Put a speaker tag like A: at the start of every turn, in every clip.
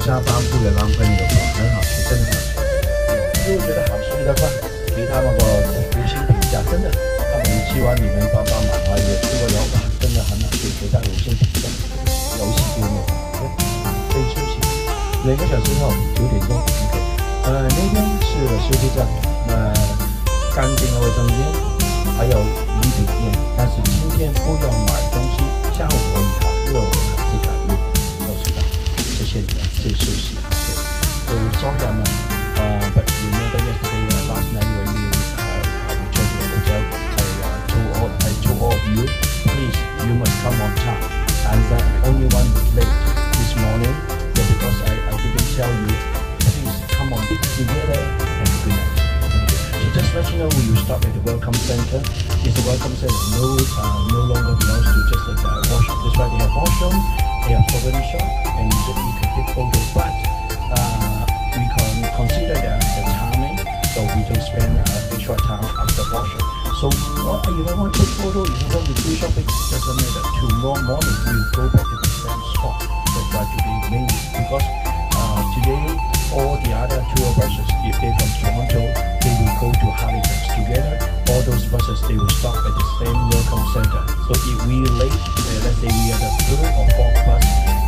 A: 下半部嘅男朋友的话，很好吃，真的很好吃。如果觉得好吃的话，给他们个5星评价，真的。他们希望你们帮忙啊，也吃过了，哇，真的很好吃，给他5星评价。游戏给我，可以休息。2个小时后9点钟 ，OK。那边是休息站，那干净的卫生间，还有礼品店。但是今天不要买东西，下午可以热的自感路都知道。谢谢你们，这休息 ，OK。So sorry, but remember yesterday, last night when we returned to the hotel, I told all of you, please, you must come on time. And the only one late this morning, because I didn't tell you, please come on together and good night. So just let you know, we will stop at the welcome center. It's a welcome center, no longer belongs to just like a washroom. That's why they have washroom, they have souvenir shop, and you can take photos. But we can consider that the timing, so we don't spend a short time at the washroom. So if I want to take photo, if I want to do shopping, doesn't matter. Tomorrow morning we'll go back to the same spot. That's why today mainly because today all the other tour buses, if they're from Toronto, they will go to Halifax together. All those buses they will stop at the same welcome center. So if we late, let's say we are the 3rd or 4th bus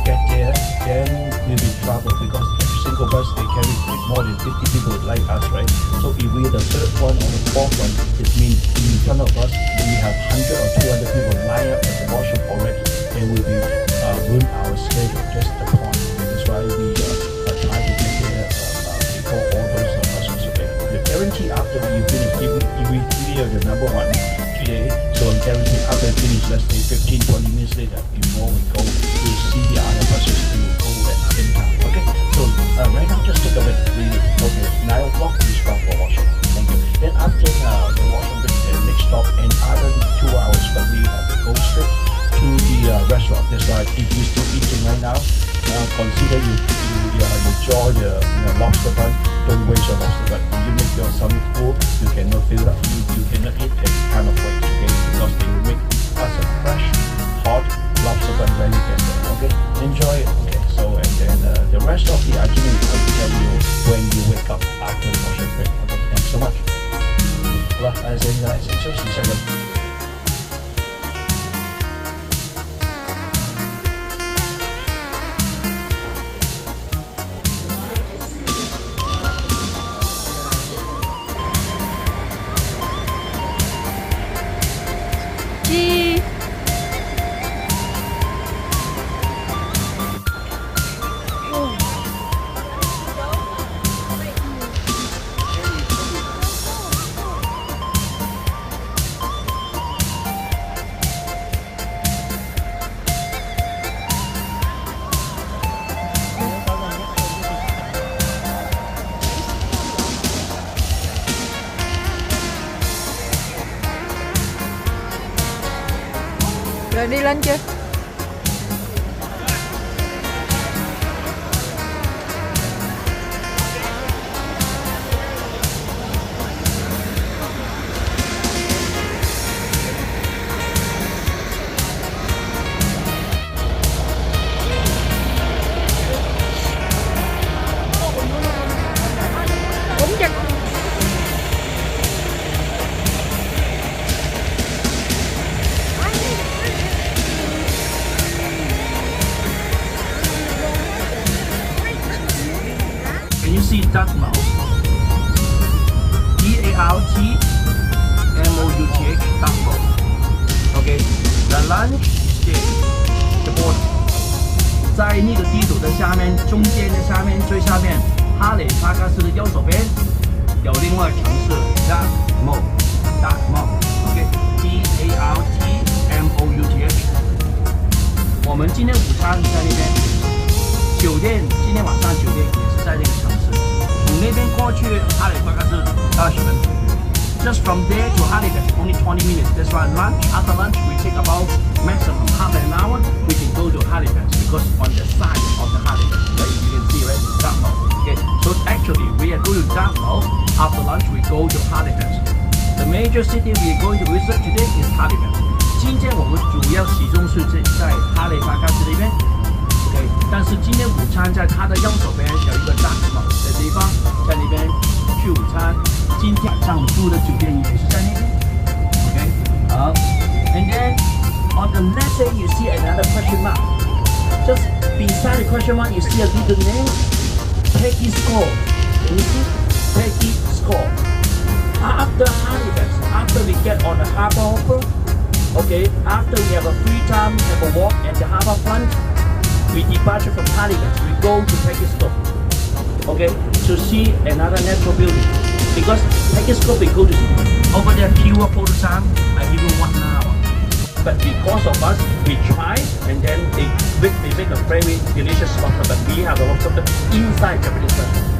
A: get there, then we'll be trouble because every single bus they carry more than 50 people like us, right? So if we are the 3rd one or the 4th one, it means in front of us we have 100 or 200 people lined up at the washroom already. Then we'll be ruin our schedule. Just the point. That's why we try to get there before all those buses are there. The guarantee after you finish, if we clear the number 1 today, so I'm guaranteed after finish, let's say 15-20 minutes later, before we go, we'll see the other buses will go at the same time. Okay? So right now, just take a bit. Okay, 9 o'clock we stop for washroom. Thank you. Then after the washroom break, the next stop, another 2 hours, but we have to go straight to the restaurant. That's why if you're still eating right now, consider you enjoy the lobster bun. Don't waste your lobster bun. If you make your stomach full, you cannot fill up. You cannot eat any kind of weight, okay? Because they will make us a fresh, hot lobster bun when you get there. Okay, enjoy it. Okay, so and then the rest of the itinerary I will tell you when you wake up after the washing break. Okay, thanks so much. 好了，先休息一下吧。
B: Rồi đi lên chưa?
A: Can you see duck mouth? DARTMOUTH, duck mouth. Okay, the lunch is there, the bottom. 在那个地图的下面，中间的下面最下面，哈利法克斯的右手边有另外城市 duck mouth。OK, DARTMOUTH。我们今天午餐在那边，酒店今天晚上酒店也是在那个城市。从那边过去哈利法克斯20分钟。Just from there to Halifax, only 20 minutes. That's why lunch, after lunch, we take about maximum half an hour. We can go to Halifax because on the side of the Halifax, right? You can see, right? Dartmouth. Okay. So actually, we are going to Dartmouth. After lunch, we go to Halifax. The major city we are going to visit today is Halifax. 今天我们主要始终是在哈利法克斯那边。OK。
C: 但是今天午餐在他的右手边有一个帐篷的地方，在那边吃午餐。今天晚上我住的酒店也是在那边。OK， 好。And then on the left side you see another question mark. Just beside the question mark you see a little name. Peggy Score. Can you see? Peggy Score. After Halifax, after we get on the harbour hopper, okay, after we have a free time, have a walk at the harbour front, we departure from Halifax, we go to Peterscope, okay, to see another natural beauty. Because Peterscope we go to over there pure photo time, I give you 1 hour. But because of us, we try and then they make a very delicious lobster, but we have a lobster inside Japanese restaurant.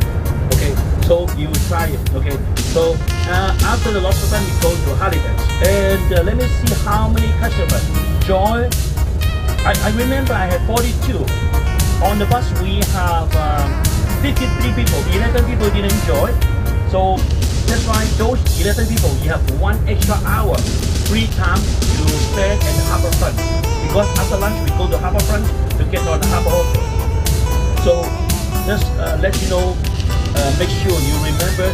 C: Okay, so you try it. Okay, so after the lobster pen, we go to Halifax, and let me see how many customers. Joy, I remember I had 42. On the bus we have 53 people. 11 people didn't enjoy. So that's why those 11 people, you have 1 extra hour free time to spend at the harbour front. Because after lunch we go to harbour front to get on the harbour hopper. So just let you know. Make sure you remember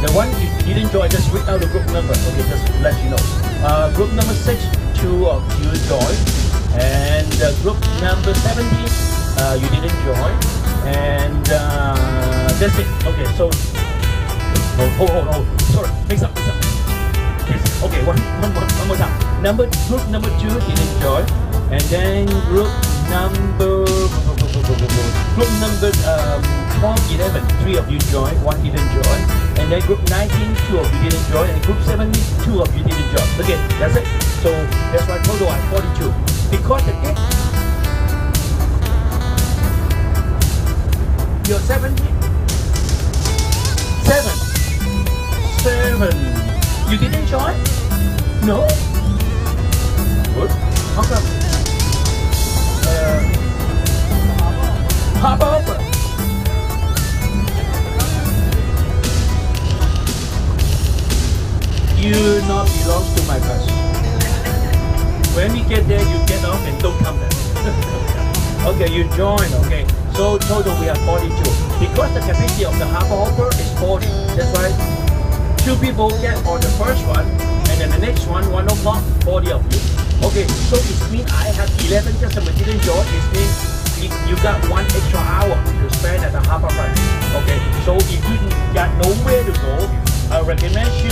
C: the one you didn't join, just read out the group number. Okay, just let you know. Group number 6, 2 of you joined, and group number 17, you didn't join, and that's it. Okay, so hold. Sorry, mix up. Yes. Okay, one more time. Group number 2 didn't join, and then group number 12, 11, 3 of you joined, 1 didn't join, and then group 19, 2 of you didn't join, and group 70, 2 of you didn't join. Okay, that's it. So that's why total at 42. Because again, you're 70, 7. You didn't join? No? Good. How come? Harbour. You not belongs to my bus. When we get there, you get off and don't come back. Okay, you join. Okay, so total we have 42. Because the capacity of the harbour hopper is 40. That's why 2 people get on the first one, and then the next one, 1 o'clock, 40 of you. Okay, so it means I have 11 customers didn't join. It means you got 1 extra hour to spend at the harbour front. Okay, so if you got nowhere to go, I recommend you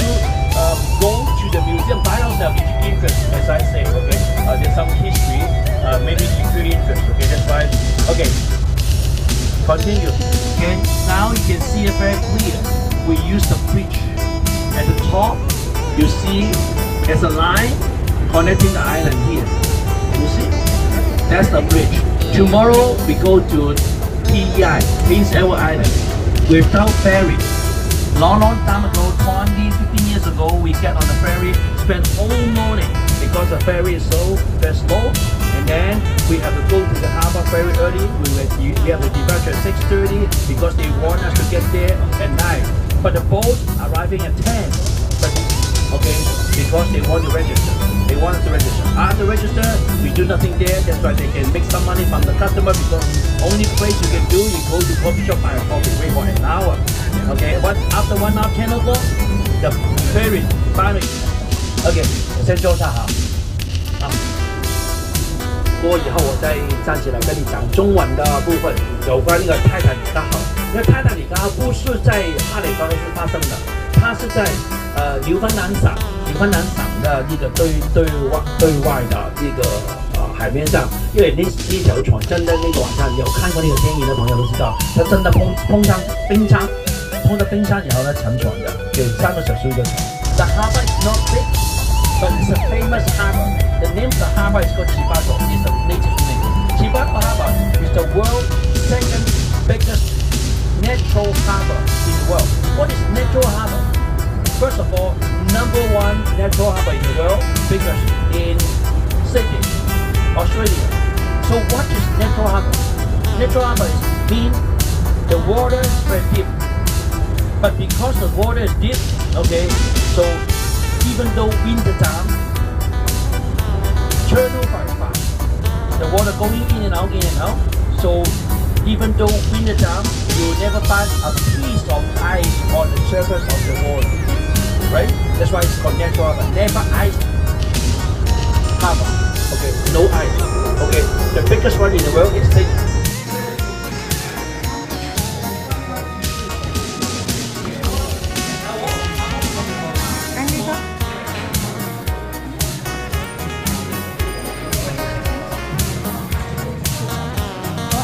C: go to the museum by yourself if you're interested. As I say, okay, there's some history, maybe if you're interested. Okay, that's why. Okay, continue. Okay, now you can see it very clear. We use the bridge. At the top, you see there's a line connecting the island here. You see? That's the bridge. Tomorrow we go to PEI, Prince Edward Island, without ferry. Long time ago, 20, 15 years ago, we get on the ferry, spend whole morning because the ferry is so very slow, and then we have to go to the harbour very early. We have to departure at 6:30 because they want us to get there at 9. But the boat arriving at 10. But okay, because they want to register. They want us to register. After register, we do nothing there. That's why they can make some money from the customer, because only place you can do, you go to coffee shop, buy a coffee, wait for an hour. Okay, but after 1 hour, 10 o'clock, the ferry finally. Okay, 先坐下哈。过以后我再站起来跟你讲中文的部分，有关那个泰坦尼克号。因为泰坦尼克号不是在哈里发生的，它是在纽芬兰省的一个对外的这个海面上。因为那条船真的那个晚上有看过那个电影的朋友都知道，它真的碰上冰山以后呢沉船的，有3个小时的船。The harbor is not big, but it's a famous harbor. The name of the harbor is called Chibago. It's the native name. Chibago Harbor is the world's second biggest natural harbor in the world. What is natural harbor? First of all, number 1 natural harbor in the world, biggest in Sydney, Australia. So what is natural harbor? Natural harbor means the water is very deep. But because the water is deep, okay, so even though winter time, turnover is fast. The water going in and out, So even though winter time, you will never find a piece of ice on the surface of the wall, right? That's why it's called natural rubber. Never ice cover. Okay, no ice. Okay, the biggest one in the world is this.
B: Ăn đi con.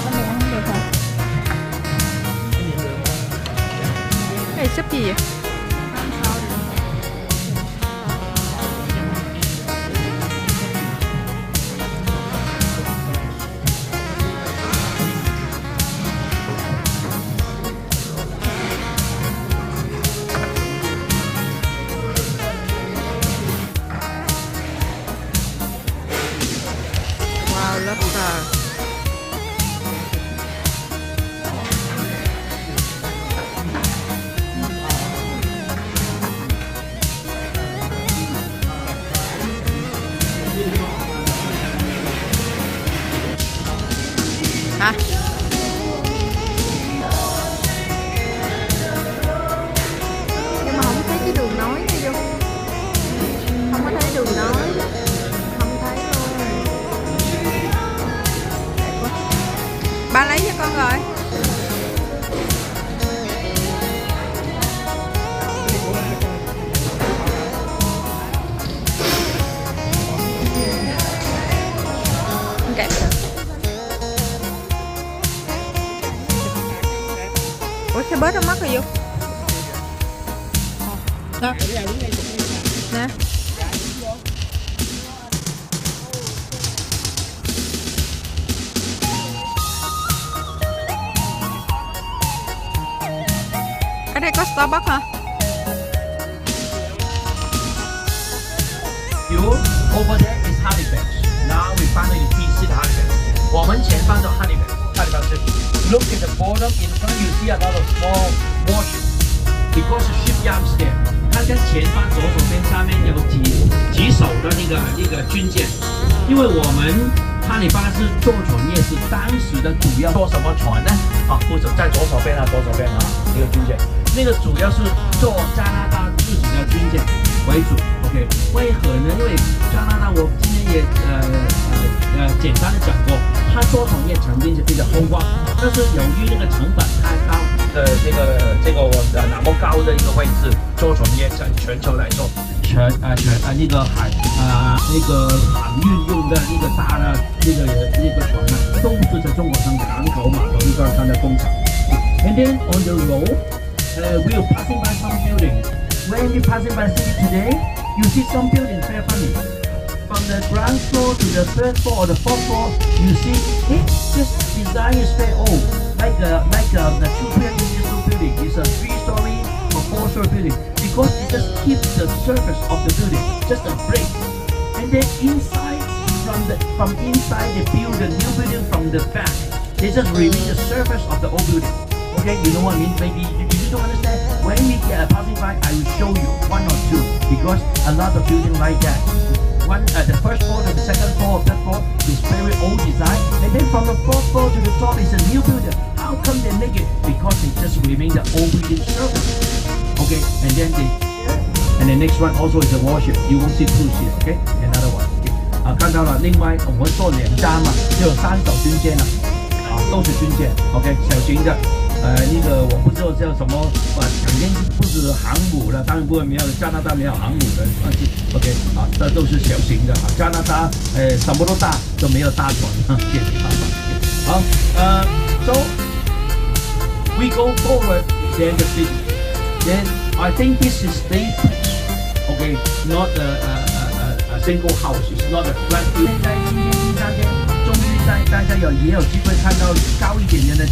B: Anh này ăn không được hả? Cái này súp gì vậy? Wow, lobster. Hả? Nhưng mà không thấy cái đường nối nha Dung. Không có thấy đường nối. Không thấy luôn. Đẹp quá. Ba lấy cho con rồi. Không kẹp được. Ủa sao bớt nó mất rồi Dung? Đó. Nè. Ở đây có Starbucks hả?
C: You over there is Halifax. Now we finally visit Halifax. 我们前方的 Halifax 是 look at the bottom in front you see a lot of small warships because the shipyards there. 看看前方左手边下面有几艘的那个军舰，因为我们哈利巴斯坐船业是当时的主要坐什么船呢？啊，或者在左手边啊，一个军舰，那个主要是坐加拿大自己的军舰为主。OK， 为何呢？因为加拿大我今天也简单的讲过，它坐船业曾经是非常风光，但是由于那个成本太高的这个那么高的一个位置，坐船业在全球来说，那个航运用的那个大的那个船呢，都是在中国上港口码头一个它的工厂。And then on the road, we are passing by some buildings. When we passing by the city today, you see some buildings very funny. From the ground floor to the third floor or the fourth floor, you see, hey, this design is very old. Like the 200 years old building is a 3-story or 4-story building because it just keeps the surface of the building, just a brick. And then inside, from inside they build a new building from the back. They just remain the surface of the old building. Okay, you know what I mean? Maybe you don't understand. When we get passing by, I will show you one or two because a lot of buildings like that. The first floor to the second floor, third floor is very old design, and then from the fourth floor to the top is a new building. How come they make it? Because they just remain the old building surface. Okay, and then the next one also is a warship. You won't see cruise ships. Okay, another one. Okay. 看到了，另外我们坐2站嘛，就有3艘军舰了，都是军舰。OK， 小型的。那个我不知道叫什么，肯定不是航母了，当然不会没有加拿大没有航母的，放心。OK， 这都是小型的加拿大什么都大，都没有大船谢谢爸爸。好，so we go forward then the city. Then I think this is day bridge. OK, not a single house. It's not a flat view. 现在今天第3天，终于大家也有机会看到高一点点的。